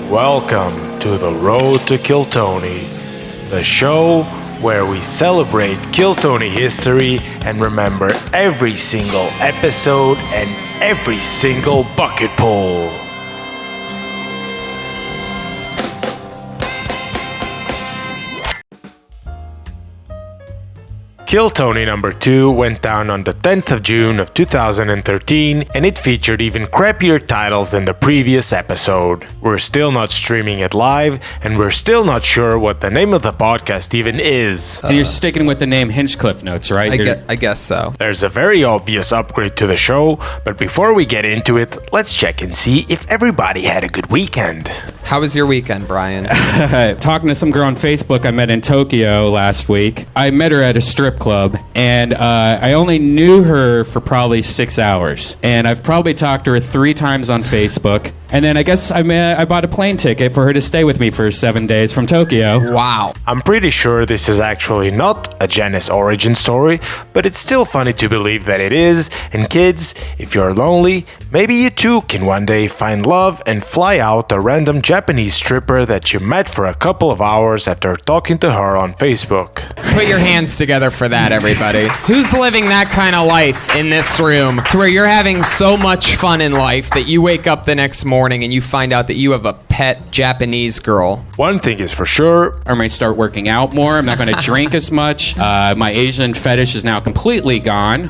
Welcome to the Road to Kill Tony, the show where we celebrate Kill Tony history and remember every single episode and every single bucket pull. Kill Tony number 2 went down on the 10th of June of 2013, and it featured even crappier titles than the previous episode. We're still not streaming it live, and we're still not sure what the name of the podcast even is. You're sticking with the name Hinchcliffe Notes, right? I guess so. There's a very obvious upgrade to the show, but before we get into it, let's check and see if everybody had a good weekend. How was your weekend, Brian? Talking to some girl on Facebook I met in Tokyo last week. I met her at a strip club, and I only knew her for probably 6 hours. And I've probably talked to her 3 times on Facebook. And then I guess I bought a plane ticket for her to stay with me for 7 days from Tokyo. Wow. I'm pretty sure this is actually not a Janice origin story, but it's still funny to believe that it is. And kids, if you're lonely, maybe you too can one day find love and fly out a random Japanese stripper that you met for a couple of hours after talking to her on Facebook. Put your hands together for that, everybody. Who's living that kind of life in this room to where you're having so much fun in life that you wake up the next morning and you find out that you have a pet Japanese girl? One thing is for sure, I might start working out more. I'm not going to drink as much. My Asian fetish is now completely gone.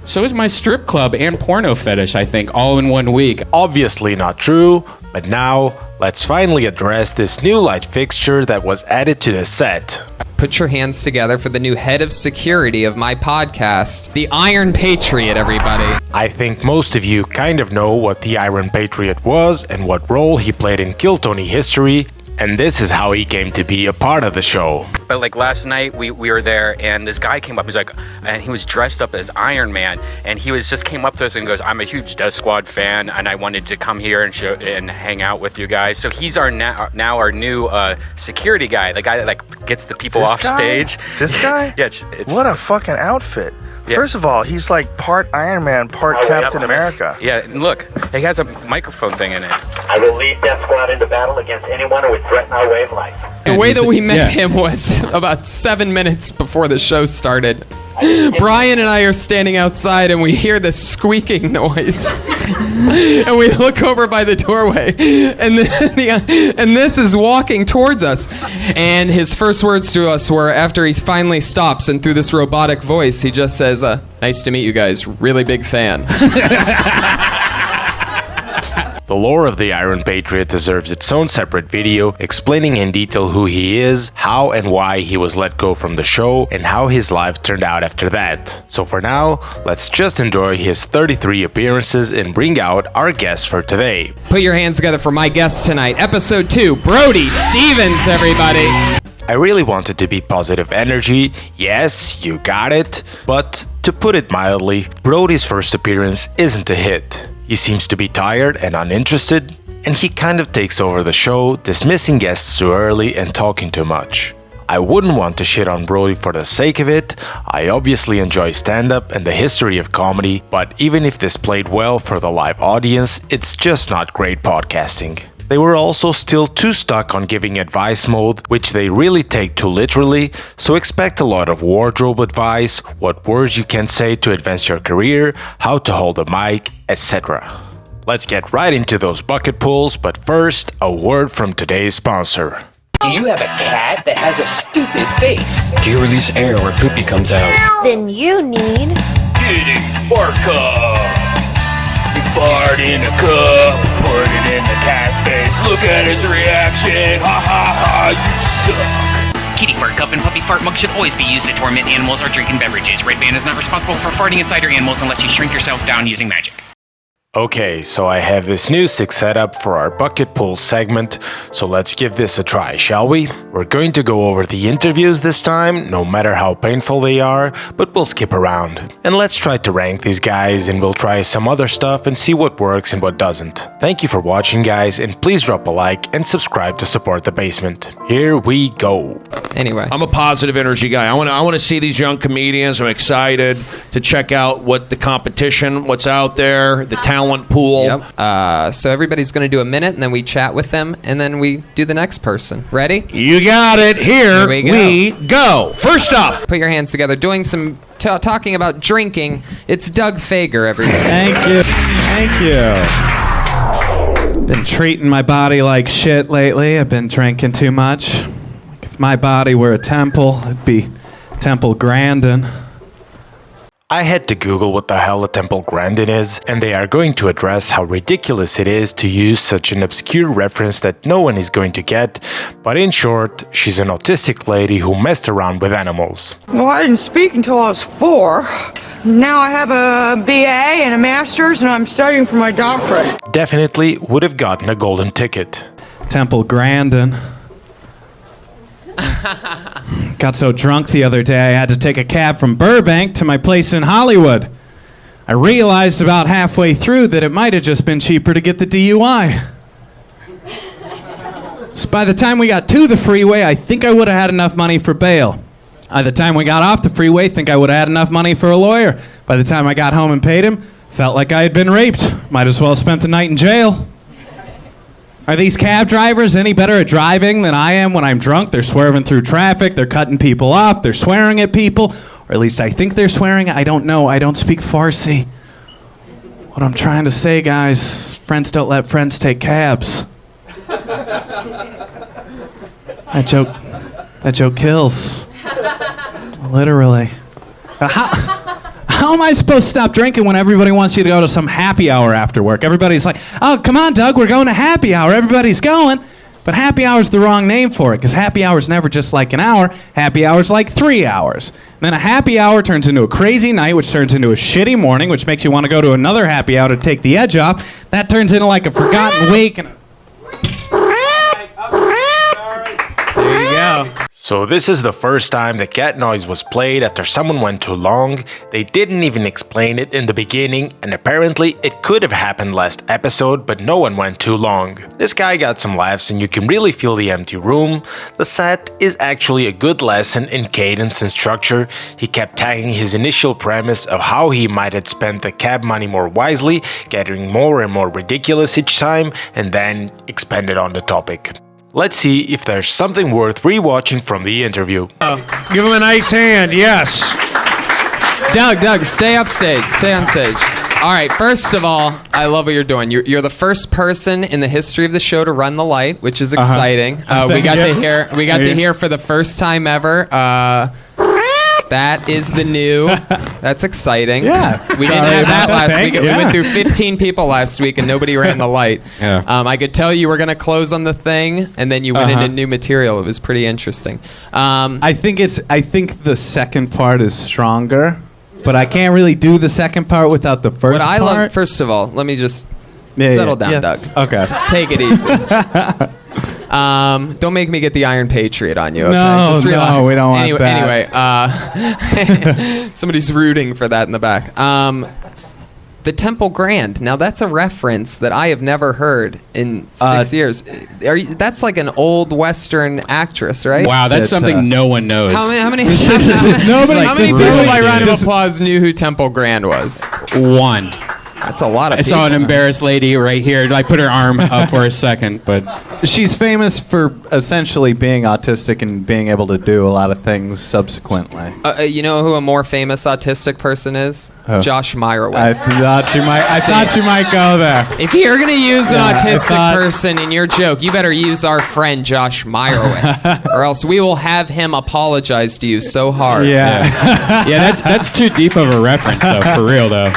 So is my strip club and porno fetish, I think, all in 1 week. Obviously not true, but now let's finally address this new light fixture that was added to the set. Put your hands together for the new head of security of my podcast, the Iron Patriot, everybody. I think most of you kind of know what the Iron Patriot was and what role he played in Kill Tony history, and this is how he came to be a part of the show. But like last night, we were there, and this guy came up. He's like, and he was dressed up as Iron Man, and he just came up to us and goes, "I'm a huge Death Squad fan, and I wanted to come here and hang out with you guys." So he's now our new security guy, the guy that like gets the people off stage. This guy? Yeah, it's what a fucking outfit. Yeah. First of all, he's like part Iron Man, part Captain America. Yeah, and look, he has a microphone thing in it. I will lead Death Squad into battle against anyone who would threaten our way of life. The way that we met him was about 7 minutes before the show started. Brian and I are standing outside and we hear this squeaking noise. And we look over by the doorway, and this is walking towards us. And his first words to us were, after he finally stops and through this robotic voice, he just says, "Nice to meet you guys, really big fan." The lore of the Iron Patriot deserves its own separate video, explaining in detail who he is, how and why he was let go from the show, and how his life turned out after that. So for now, let's just enjoy his 33 appearances and bring out our guest for today. Put your hands together for my guest tonight, episode 2, Brody Stevens, everybody. I really wanted to be positive energy, yes, you got it, but to put it mildly, Brody's first appearance isn't a hit. He seems to be tired and uninterested, and he kind of takes over the show, dismissing guests too early and talking too much. I wouldn't want to shit on Brody for the sake of it. I obviously enjoy stand-up and the history of comedy, but even if this played well for the live audience, it's just not great podcasting. They were also still too stuck on giving advice mode, which they really take too literally, so expect a lot of wardrobe advice, what words you can say to advance your career, how to hold a mic, etc. Let's get right into those bucket pulls, but first, a word from today's sponsor. Do you have a cat that has a stupid face? Do you release air where poopy comes out? Then you need... Kitty Fart Cup. You fart in a cup, put it in the cat's face. Look at his reaction, ha ha ha, you suck. Kitty fart cup and puppy fart mug should always be used to torment animals or drinking beverages. Red Band is not responsible for farting inside your animals unless you shrink yourself down using magic. Okay, so I have this new sick setup for our bucket pull segment, so let's give this a try, shall we? We're going to go over the interviews this time, no matter how painful they are, but we'll skip around. And let's try to rank these guys, and we'll try some other stuff and see what works and what doesn't. Thank you for watching, guys, and please drop a like and subscribe to support the basement. Here we go. Anyway. I'm a positive energy guy. I want to see these young comedians. I'm excited to check out what the competition, what's out there, the talent talent pool. Yep. So everybody's going to do a minute, and then we chat with them, and then we do the next person. Ready? You got it. Here we go. First up. Put your hands together. Doing some talking about drinking. It's Doug Fagger, everybody. Thank you. Thank you. Been treating my body like shit lately. I've been drinking too much. If my body were a temple, it'd be Temple Grandin. I had to Google what the hell a Temple Grandin is, and they are going to address how ridiculous it is to use such an obscure reference that no one is going to get, but in short, she's an autistic lady who messed around with animals. Well, I didn't speak until I was 4. Now I have a BA and a master's, and I'm studying for my doctorate. Definitely would have gotten a golden ticket. Temple Grandin. Got so drunk the other day I had to take a cab from Burbank to my place in Hollywood. I realized about halfway through that it might have just been cheaper to get the DUI. So by the time we got to the freeway, I think I would have had enough money for bail. By the time we got off the freeway, I think I would have had enough money for a lawyer. By the time I got home and paid him, felt like I had been raped. Might as well have spent the night in jail. Are these cab drivers any better at driving than I am when I'm drunk? They're swerving through traffic, they're cutting people off, they're swearing at people, or at least I think they're swearing. I don't know, I don't speak Farsi. What I'm trying to say, guys, friends don't let friends take cabs. That joke kills. Literally. How am I supposed to stop drinking when everybody wants you to go to some happy hour after work? Everybody's like, oh, come on, Doug, we're going to happy hour. Everybody's going. But happy hour's the wrong name for it, because happy hour's never just like an hour. Happy hour's like 3 hours. And then a happy hour turns into a crazy night, which turns into a shitty morning, which makes you want to go to another happy hour to take the edge off. That turns into like a forgotten wake. And there you go. So this is the first time the cat noise was played after someone went too long. They didn't even explain it in the beginning, and apparently it could have happened last episode, but no one went too long. This guy got some laughs and you can really feel the empty room. The set is actually a good lesson in cadence and structure. He kept tagging his initial premise of how he might have spent the cab money more wisely, getting more and more ridiculous each time, and then expanded on the topic. Let's see if there's something worth rewatching from the interview. Give him a nice hand, yes. Doug, stay upstage. Stay on stage. All right, first of all, I love what you're doing. You're the first person in the history of the show to run the light, which is exciting. We got to hear for the first time ever. That is the new. That's exciting. Yeah. We didn't have that last week. We went through 15 people last week and nobody ran the light. Yeah. I could tell you were going to close on the thing and then you went into new material. It was pretty interesting. I think the second part is stronger, but I can't really do the second part without the first part. Love, first of all, let me just settle down, Doug. Okay. Just take it easy. Don't make me get the Iron Patriot on you. Okay? No, just relax. No, we don't want that. Anyway, somebody's rooting for that in the back. The Temple Grand. Now that's a reference that I have never heard in 6 years. That's like an old Western actress, right? Wow, that's something no one knows. How many Nobody people by round of applause knew who Temple Grand was? One. That's a lot of people. I saw an embarrassed lady right here. I put her arm up for a second, but she's famous for essentially being autistic and being able to do a lot of things subsequently. You know who a more famous autistic person is? Josh Meyerowitz. I thought you might go there. If you're gonna use an autistic person in your joke, you better use our friend Josh Meyerowitz, or else we will have him apologize to you so hard. Yeah, yeah. That's too deep of a reference, though. For real, though.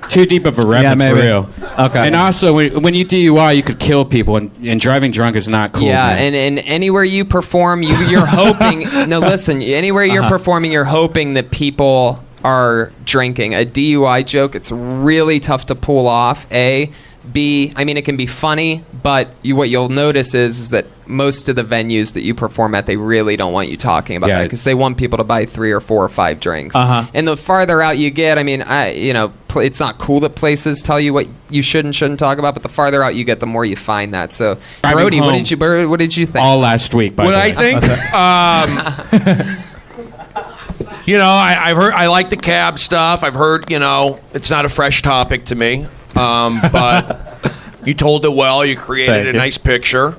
Too deep of a reference, for real. Okay. And also, when you DUI, you could kill people, and driving drunk is not cool. Yeah, and anywhere you perform, you're hoping. No, listen. Anywhere you're performing, you're hoping that people are drinking. A DUI joke, it's really tough to pull off. A, B, I mean, it can be funny, but what you'll notice is that most of the venues that you perform at, they really don't want you talking about that because they want people to buy 3 or 4 or 5 drinks. And the farther out you get, I mean, it's not cool that places tell you what you should and shouldn't talk about, but the farther out you get, the more you find that. So, Brody, what did you think? All last week, by the way. What I think? I've heard. I like the cab stuff. I've heard. It's not a fresh topic to me. But you told it well. You created a nice picture.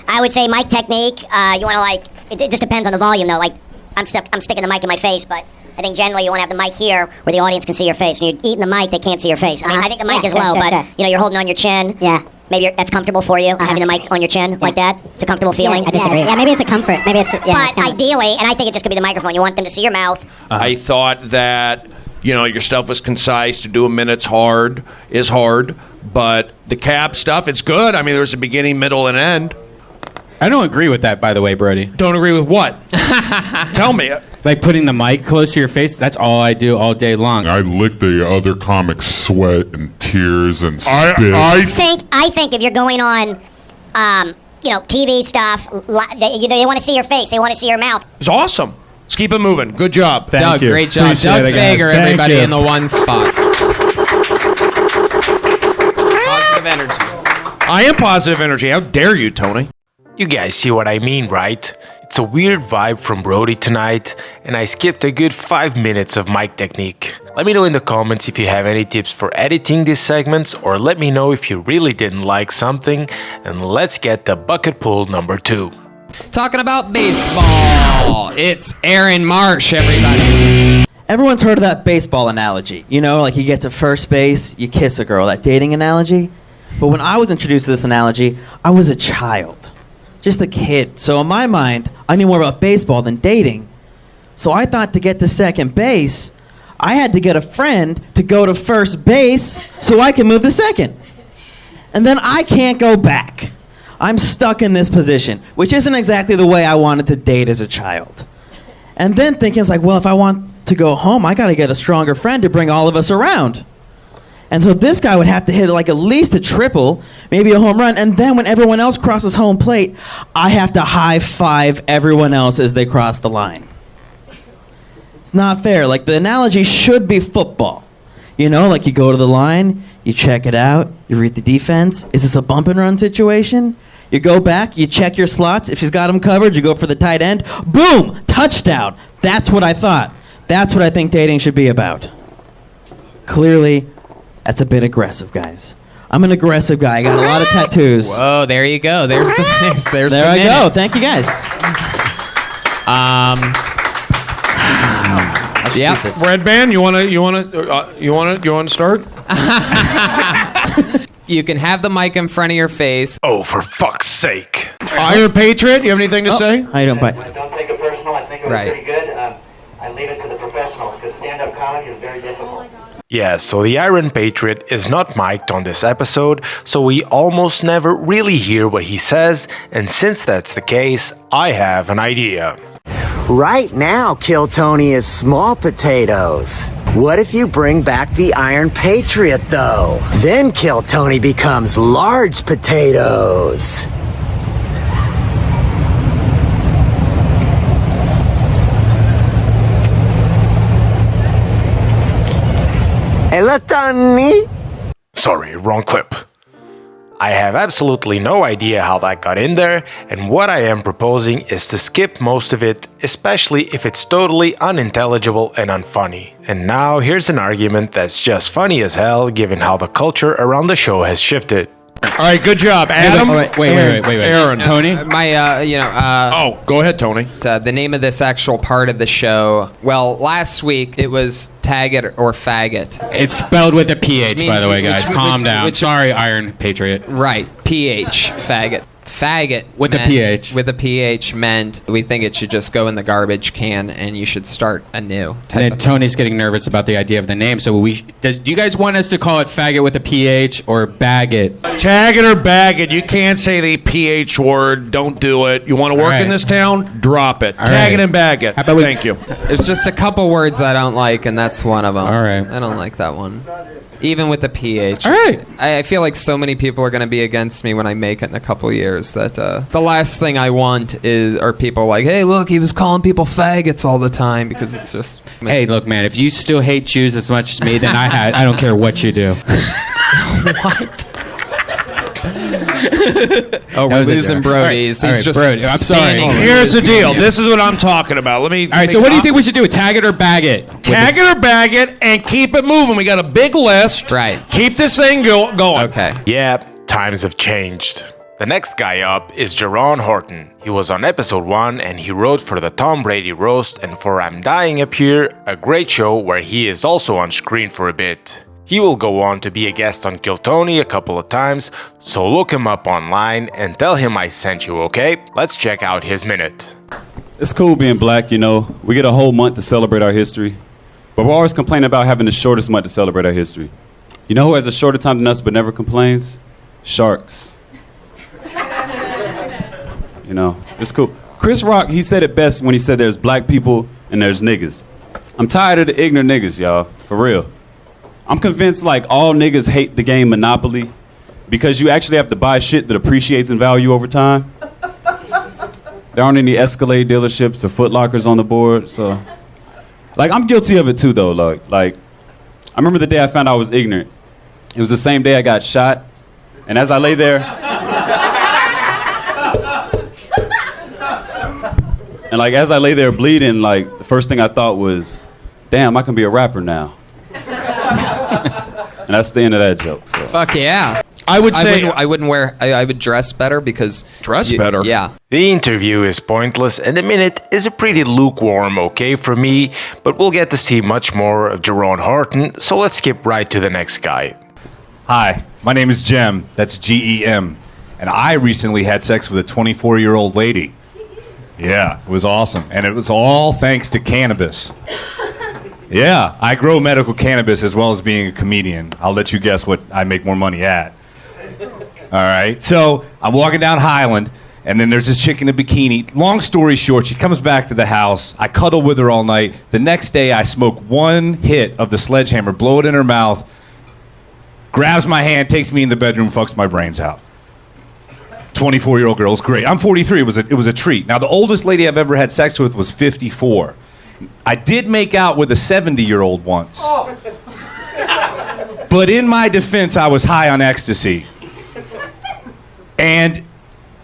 I would say mic technique. You want to it just depends on the volume though. Like I'm sticking the mic in my face, but I think generally you want to have the mic here where the audience can see your face. When you're eating the mic, they can't see your face. I mean, I think the mic is low, but you're holding on your chin. Yeah. Maybe that's comfortable for you, having the mic on your chin like that. It's a comfortable feeling. I disagree. Yeah, maybe it's a comfort. Maybe it's. But ideally, and I think it just could be the microphone. You want them to see your mouth. I thought that your stuff was concise. To do a minute's is hard, but the cap stuff, it's good. I mean, there's a beginning, middle, and end. I don't agree with that, by the way, Brody. Don't agree with what? Tell me. Like putting the mic close to your face, that's all I do all day long. I lick the other comics' sweat and tears and spit. I think if you're going on, TV stuff, they want to see your face. They want to see your mouth. It's awesome. Let's keep it moving. Good job. Doug, great job. Appreciate Doug Fagger, everybody in the one spot. Positive energy. I am positive energy. How dare you, Tony? You guys see what I mean, right? It's a weird vibe from Brody tonight, and I skipped a good 5 minutes of mic technique. Let me know in the comments if you have any tips for editing these segments, or let me know if you really didn't like something, and let's get to bucket pool number 2. Talking about baseball, it's Aaron Marsh, everybody. Everyone's heard of that baseball analogy. Like you get to first base, you kiss a girl, that dating analogy. But when I was introduced to this analogy, I was a child. Just a kid. So in my mind, I knew more about baseball than dating. So I thought to get to second base, I had to get a friend to go to first base so I can move to second. And then I can't go back. I'm stuck in this position, which isn't exactly the way I wanted to date as a child. And then thinking, it's like, well, if I want to go home, I got to get a stronger friend to bring all of us around. And so this guy would have to hit like at least a triple, maybe a home run, and then when everyone else crosses home plate, I have to high five everyone else as they cross the line. It's not fair. Like the analogy should be football. Like you go to the line, you check it out, you read the defense. Is this a bump and run situation? You go back, you check your slots. If she's got them covered, you go for the tight end. Boom! Touchdown! That's what I thought. That's what I think dating should be about. Clearly, that's a bit aggressive, guys. I'm an aggressive guy. I got a lot of tattoos. Whoa, there you go. There's there the I minute. go. Thank you, guys. Yeah. Red Band, you wanna start? You can have the mic in front of your face. Oh, for fuck's sake! Iron Patriot, you have anything to say? How you doing, Mike? Don't take it personal. I think it was pretty good. I leave it to the professionals because stand-up comedy is very difficult. Yeah, so the Iron Patriot is not mic'd on this episode, so we almost never really hear what he says, and since that's the case, I have an idea. Right now, Kill Tony is small potatoes. What if you bring back the Iron Patriot, though? Then Kill Tony becomes large potatoes. Hello, Tony. Sorry, wrong clip. I have absolutely no idea how that got in there, and what I am proposing is to skip most of it, especially if it's totally unintelligible and unfunny. And now here's an argument that's just funny as hell given how the culture around the show has shifted. All right, good job, Adam. Wait. Aaron. Tony? Go ahead, Tony. The name of this actual part of the show, well, last week it was Tag It or Faggot. It's spelled with a PH, by the way, guys. Calm down. which- Sorry, Iron Patriot. Right, PH, faggot. Faggot With a PH. With a PH meant we think it should just go in the garbage can and you should start anew. And then Tony's getting nervous about the idea of the name, so do you guys want us to call it faggot with a PH or bag it? Tag it or bag it. You can't say the PH word. Don't do it. You want to work in this town? Drop it. Tag it and bag it. Thank you. There's just a couple words I don't like, and that's one of them. All right. I don't like that one. Even with the PH. All right. I feel like so many people are going to be against me when I make it in a couple years that the last thing I want are people like, hey, look, he was calling people faggots all the time because it's just... Hey, look, man, if you still hate Jews as much as me, then I don't care what you do. What? Oh, we're losing Brody. He's just Brody, I'm sorry. Here's the deal. This is what I'm talking about. All right, so what do you think we should do? Tag it or bag it? Tag it or bag it and keep it moving. We got a big list. Right. Keep this thing going. Okay. Yeah, times have changed. The next guy up is Jerron Horton. He was on episode 1 and he wrote for the Tom Brady roast and for I'm Dying Up Here, a great show where he is also on screen for a bit. He will go on to be a guest on Kill Tony a couple of times, so look him up online and tell him I sent you, okay? Let's check out his minute. It's cool being black, you know. We get a whole month to celebrate our history. But we're always complaining about having the shortest month to celebrate our history. You know who has a shorter time than us but never complains? Sharks. You know, it's cool. Chris Rock, he said it best when he said there's black people and there's niggas. I'm tired of the ignorant niggas, y'all. For real. I'm convinced like all niggas hate the game Monopoly because you actually have to buy shit that appreciates in value over time. There aren't any Escalade dealerships or Foot Lockers on the board, so... Like, I'm guilty of it too, though. Like, I remember the day I found out I was ignorant. It was the same day I got shot, and as I lay there... And like, as I lay there bleeding, like, the first thing I thought was, damn, I can be a rapper now. And that's the end of that joke. So. Fuck yeah. I would say I wouldn't wear. I would dress better because better. Yeah. The interview is pointless, and the minute is a pretty lukewarm okay for me. But we'll get to see much more of Jerron Horton, so let's skip right to the next guy. Hi, my name is Jim. That's G-E-M, and I recently had sex with a 24-year-old lady. Yeah, it was awesome, and it was all thanks to cannabis. Yeah, I grow medical cannabis as well as being a comedian. I'll let you guess what I make more money at. All right, so I'm walking down Highland, and then there's this chick in a bikini. Long story short, she comes back to the house. I cuddle with her all night. The next day, I smoke one hit of the sledgehammer, blow it in her mouth, grabs my hand, takes me in the bedroom, fucks my brains out. 24-year-old girl, it's great. I'm 43, it was a treat. Now, the oldest lady I've ever had sex with was 54. I did make out with a 70-year-old once. Oh. But in my defense, I was high on ecstasy. And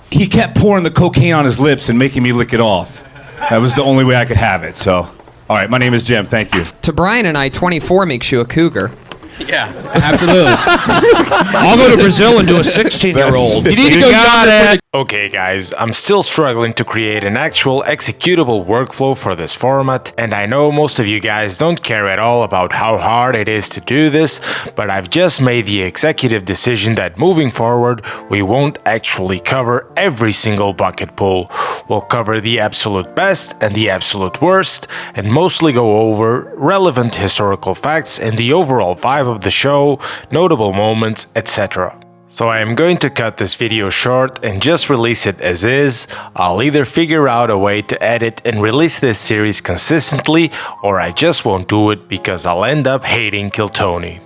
he kept pouring the cocaine on his lips and making me lick it off. That was the only way I could have it, so. All right, my name is Jim, thank you. To Brian and I, 24 makes you a cougar. Yeah, absolutely. I'll go to Brazil and do a 16-year-old. You need to go got it. Okay, guys, I'm still struggling to create an actual executable workflow for this format, and I know most of you guys don't care at all about how hard it is to do this, but I've just made the executive decision that moving forward, we won't actually cover every single bucket pull. We'll cover the absolute best and the absolute worst, and mostly go over relevant historical facts and the overall vibe of the show, notable moments, etc. So I am going to cut this video short and just release it as is. I'll either figure out a way to edit and release this series consistently, or I just won't do it because I'll end up hating Kill Tony.